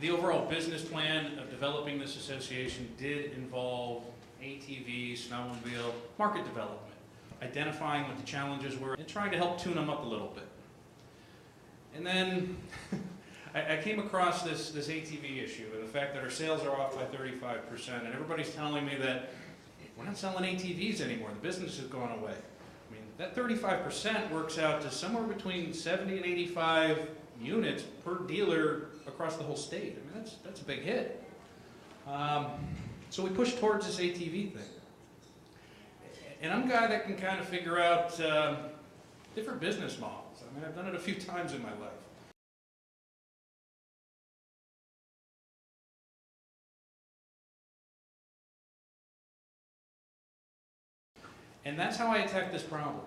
The overall business plan of developing this association did involve ATV, snowmobile, market development, identifying what the challenges were, and trying to help tune them up a little bit. And then I came across this ATV issue and the fact that our sales are off by 35%, and everybody's telling me that we're not selling ATVs anymore, the business has gone away. I mean, that 35% works out to somewhere between 70 and 85 units per dealer across the whole state. I mean, that's a big hit. So we pushed towards this ATV thing. And I'm a guy that can kind of figure out different business models. I mean, I've done it a few times in my life. And that's how I attack this problem.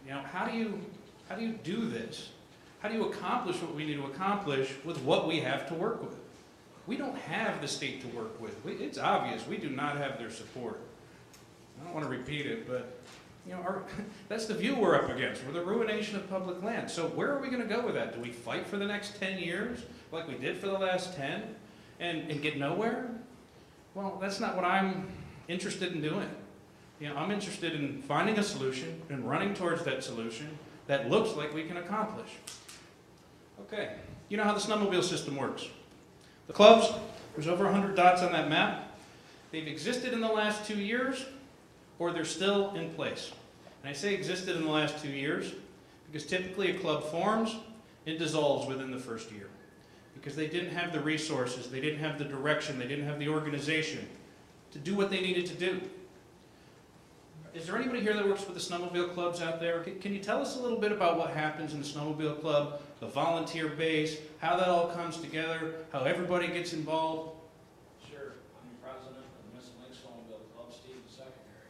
You know, how do you do this? How do you accomplish what we need to accomplish with what we have to work with? We don't have the state to work with. It's obvious we do not have their support. I don't want to repeat it, but you know, that's the view we're up against. We're the ruination of public land. So where are we going to go with that? Do we fight for the next 10 years like we did for the last 10 and get nowhere? Well, that's not what I'm interested in doing. You know, I'm interested in finding a solution and running towards that solution that looks like we can accomplish. Okay, you know how the snowmobile system works. The clubs, there's over 100 dots on that map. They've existed in the last 2 years, or they're still in place. And I say existed in the last 2 years because typically a club forms, it dissolves within the first year. Because they didn't have the resources, they didn't have the direction, they didn't have the organization to do what they needed to do. Is there anybody here that works with the snowmobile clubs out there? Can you tell us a little bit about what happens in the snowmobile club, the volunteer base, how that all comes together, how everybody gets involved? Sure. I'm the president of the Missing Link Snowmobile Club, Steve, the secretary.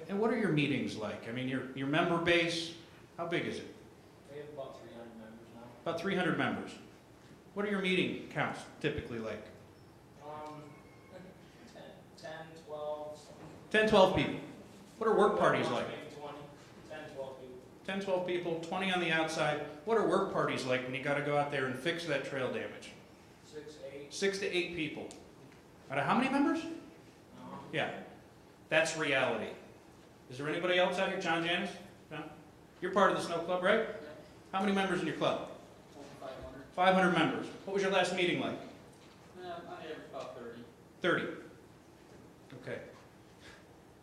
And what are your meetings like? I mean, your member base, how big is it? We have about 300 members now. About 300 members. What are your meeting counts typically like? 10, 12, 10, 12 people. What are work parties like? Maybe 20, 10, 12 people. 10, 12 people, 20 on the outside. What are work parties like when you got to go out there and fix that trail damage? 6, 8. 6 to 8 people. Out of how many members? Yeah, that's reality. Is there anybody else out here? John Janis? No? You're part of the snow club, right? How many members in your club? 500. 500 members. What was your last meeting like? On average, about 30. 30. Okay.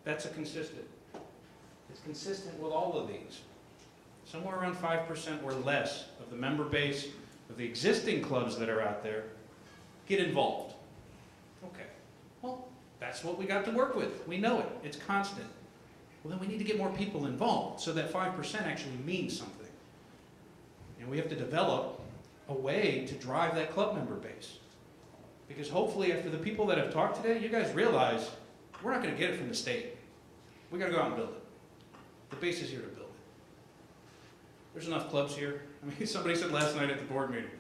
That's consistent. It's consistent with all of these. Somewhere around 5% or less of the member base of the existing clubs that are out there get involved. Okay. Well, that's what we got to work with. We know it. It's constant. Well, then we need to get more people involved so that 5% actually means something. And we have to develop a way to drive that club member base. Because hopefully after the people that have talked today, you guys realize we're not going to get it from the state. We got to go out and build it. The base is here to build it. There's enough clubs here. I mean, somebody said last night at the board meeting,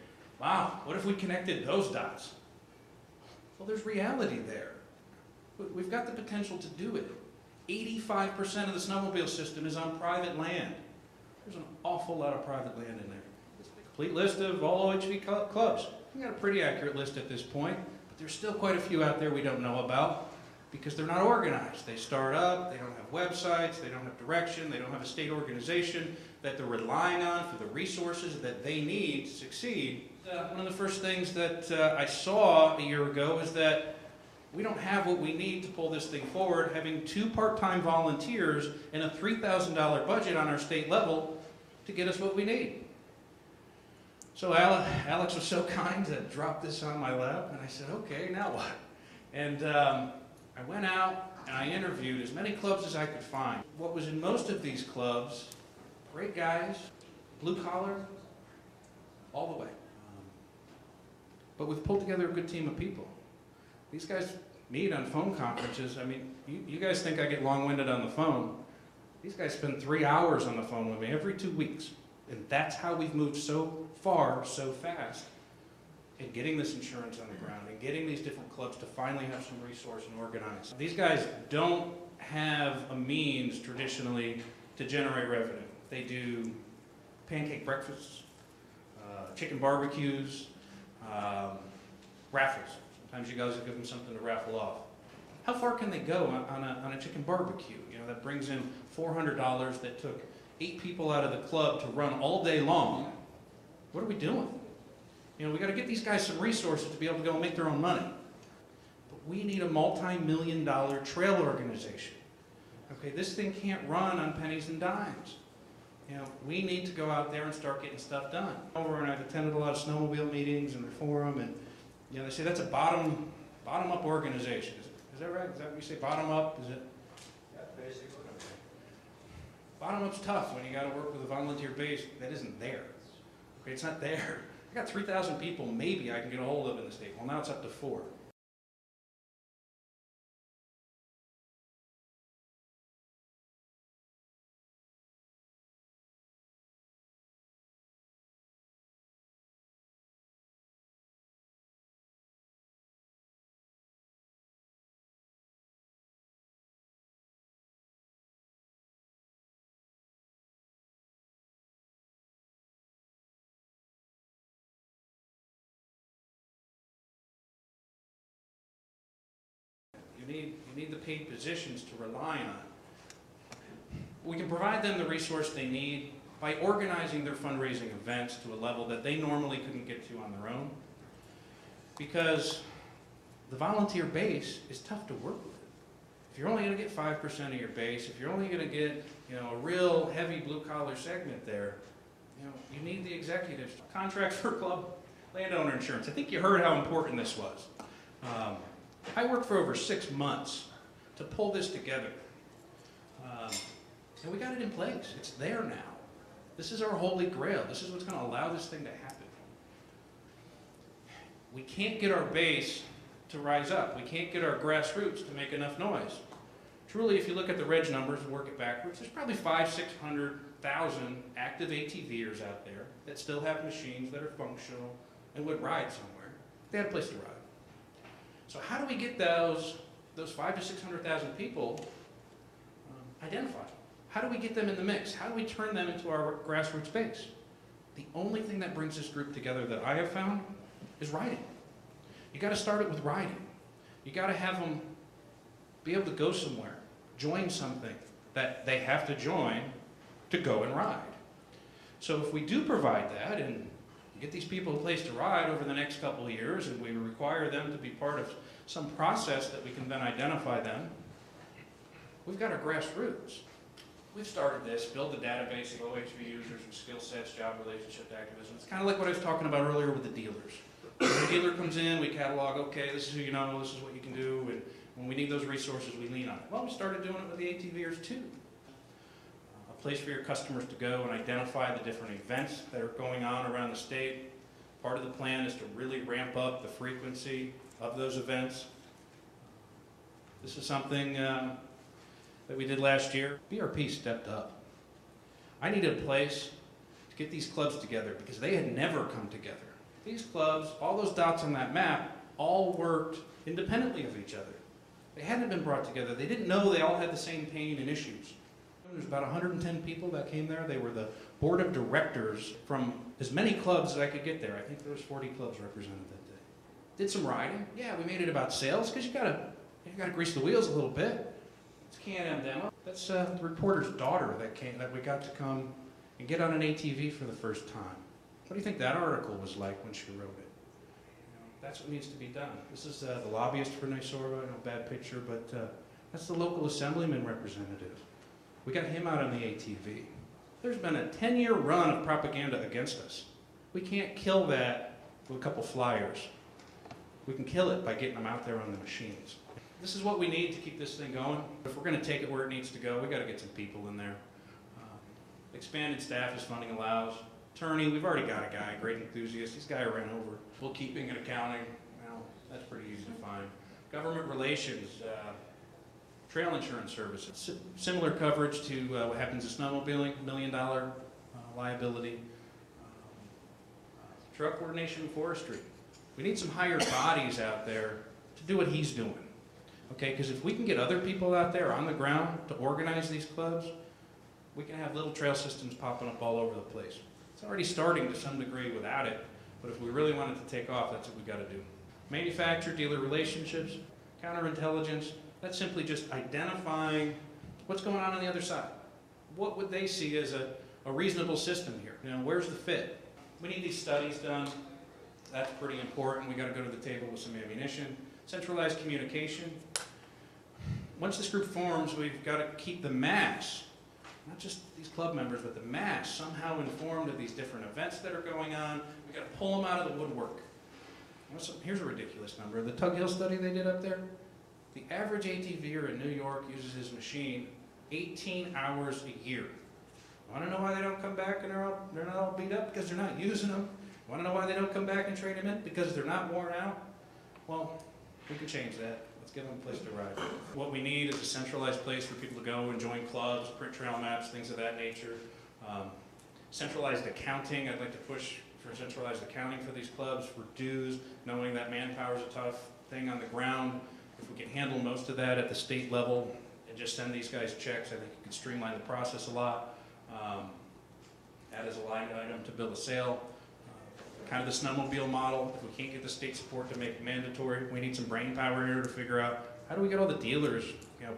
wow, what if we connected those dots? Well, there's reality there. We've got the potential to do it. 85% of the snowmobile system is on private land. There's an awful lot of private land in there. It's a complete list of all OHV clubs. We've got a pretty accurate list at this point, but there's still quite a few out there we don't know about because they're not organized. They start up, they don't have websites, they don't have direction, they don't have a state organization that they're relying on for the resources that they need to succeed. One of the first things that I saw a year ago is that we don't have what we need to pull this thing forward, having 2 part-time volunteers and a $3,000 budget on our state level to get us what we need. So Alex was so kind to drop this on my lap, and I said, okay, now what? And I went out and I interviewed as many clubs as I could find. What was in most of these clubs, great guys, blue collar, all the way. But we've pulled together a good team of people. These guys meet on phone conferences. I mean, you guys think I get long-winded on the phone. These guys spend 3 hours on the phone with me every 2 weeks. And that's how we've moved so far, so fast in getting this insurance on the ground and getting these different clubs to finally have some resource and organize. These guys don't have a means traditionally to generate revenue. They do pancake breakfasts, chicken barbecues, Raffles. Sometimes you guys will give them something to raffle off. How far can they go on a chicken barbecue? You know, that brings in $400 that took 8 people out of the club to run all day long. What are we doing? You know, we got to get these guys some resources to be able to go and make their own money. But we need a multi-million-dollar trail organization. Okay, this thing can't run on pennies and dimes. You know, we need to go out there and start getting stuff done. Over and I've attended a lot of snowmobile meetings and forum, and you know, they say that's a bottom-up organization. Is that right? Is that what you say? Bottom up? Is it? Yeah, basically. Bottom up's tough when you got to work with a volunteer base that isn't there. Okay, it's not there. I got 3,000 people maybe I can get a hold of in the state. Well, now it's up to 4. You need the paid positions to rely on. We can provide them the resource they need by organizing their fundraising events to a level that they normally couldn't get to on their own. Because the volunteer base is tough to work with. If you're only going to get 5% of your base, if you're only going to get, you know, a real heavy blue-collar segment there, you know, you need the executives. Contract for club landowner insurance. I think you heard how important this was. I worked for over 6 months to pull this together. And we got it in place. It's there now. This is our holy grail. This is what's going to allow this thing to happen. We can't get our base to rise up. We can't get our grassroots to make enough noise. Truly, if you look at the reg numbers and work it backwards, there's probably 600,000 active ATVers out there that still have machines that are functional and would ride somewhere. They had a place to ride. So how do we get those 500,000 to 600,000 people identified? How do we get them in the mix? How do we turn them into our grassroots base? The only thing that brings this group together that I have found is riding. You got to start it with riding. You got to have them be able to go somewhere, join something that they have to join to go and ride. So if we do provide that and get these people a place to ride over the next couple of years, and we require them to be part of some process that we can then identify them, we've got our grassroots. We've started this, build the database of OHV users and skill sets, job relationship activism. It's kind of like what I was talking about earlier with the dealers. When the dealer comes in, we catalog, okay, this is who you know, this is what you can do, and when we need those resources, we lean on it. Well, we started doing it with the ATVers too. A place for your customers to go and identify the different events that are going on around the state. Part of the plan is to really ramp up the frequency of those events. This is something that we did last year. BRP stepped up. I needed a place to get these clubs together because they had never come together. These clubs, all those dots on that map, all worked independently of each other. They hadn't been brought together. They didn't know they all had the same pain and issues. There's about 110 people that came there. They were the board of directors from as many clubs as I could get there. I think there was 40 clubs represented that day. Did some riding. Yeah, we made it about sales because you gotta grease the wheels a little bit. It's a Can-Am demo. That's the reporter's daughter that we got to come and get on an ATV for the first time. What do you think that article was like when she wrote it? That's what needs to be done. This is the lobbyist for NYSORBA, no bad picture, but that's the local assemblyman representative. We got him out on the ATV. There's been a 10-year run of propaganda against us. We can't kill that with a couple flyers. We can kill it by getting them out there on the machines. This is what we need to keep this thing going. If we're going to take it where it needs to go, we got to get some people in there. Expanded staff as funding allows. Attorney, we've already got a guy, great enthusiast. This guy ran over. Bookkeeping and accounting, well, that's pretty easy to find. Government relations, trail insurance services. Similar coverage to what happens in snowmobiling, $1 million liability. Trail coordination and forestry. We need some hired bodies out there to do what he's doing. Okay, because if we can get other people out there on the ground to organize these clubs, we can have little trail systems popping up all over the place. It's already starting to some degree without it. But if we really want it to take off, that's what we gotta do. Manufacturer-dealer relationships, counterintelligence, that's simply just identifying what's going on the other side. What would they see as a reasonable system here? You know, where's the fit? We need these studies done. That's pretty important. We gotta go to the table with some ammunition. Centralized communication. Once this group forms, we've gotta keep the mass, not just these club members, but the mass somehow informed of these different events that are going on. We gotta pull them out of the woodwork. Here's a ridiculous number. The Tug Hill study they did up there, the average ATVer in New York uses his machine 18 hours a year. Want to know why they don't come back and they're not all beat up? Because they're not using them. Want to know why they don't come back and trade them in? Because they're not worn out? Well, we can change that. Let's give them a place to ride. What we need is a centralized place for people to go and join clubs, print trail maps, things of that nature. Centralized accounting. I'd like to push for centralized accounting for these clubs, for dues, knowing that manpower is a tough thing on the ground. If we can handle most of that at the state level and just send these guys checks, I think it could streamline the process a lot. Add as a line item to bill a sale. Kind of the snowmobile model. If we can't get the state support to make it mandatory, we need some brain power here to figure out how do we get all the dealers,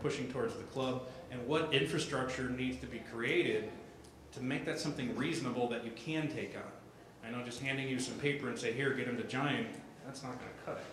pushing towards the club, and what infrastructure needs to be created to make that something reasonable that you can take on. I know just handing you some paper and say, here, get them to Giant, that's not going to cut it.